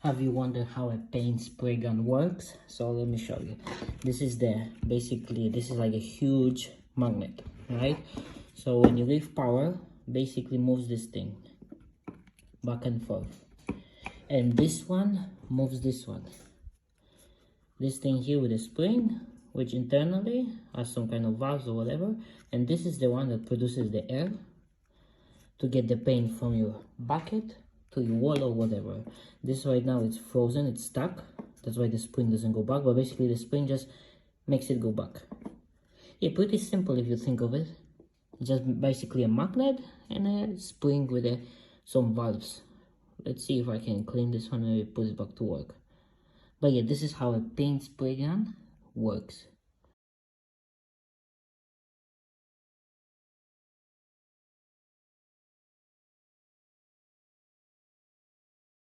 Have you wondered how a paint spray gun works? So let me show you. This is basically this is like a huge magnet, right? So when you give power, basically moves this thing back and forth, and this one moves this one. This thing here with a spring, which internally has some kind of valves or whatever, and this is the one that produces the air to get the paint from your bucket to your wall or whatever. This right now it's frozen, it's stuck. That's why the spring doesn't go back, but basically the spring just makes it go back. Yeah, pretty simple if you think of it. Just basically a magnet and a spring with some valves. Let's see if I can clean this one and maybe put it back to work. But yeah, this is how a paint spray gun works.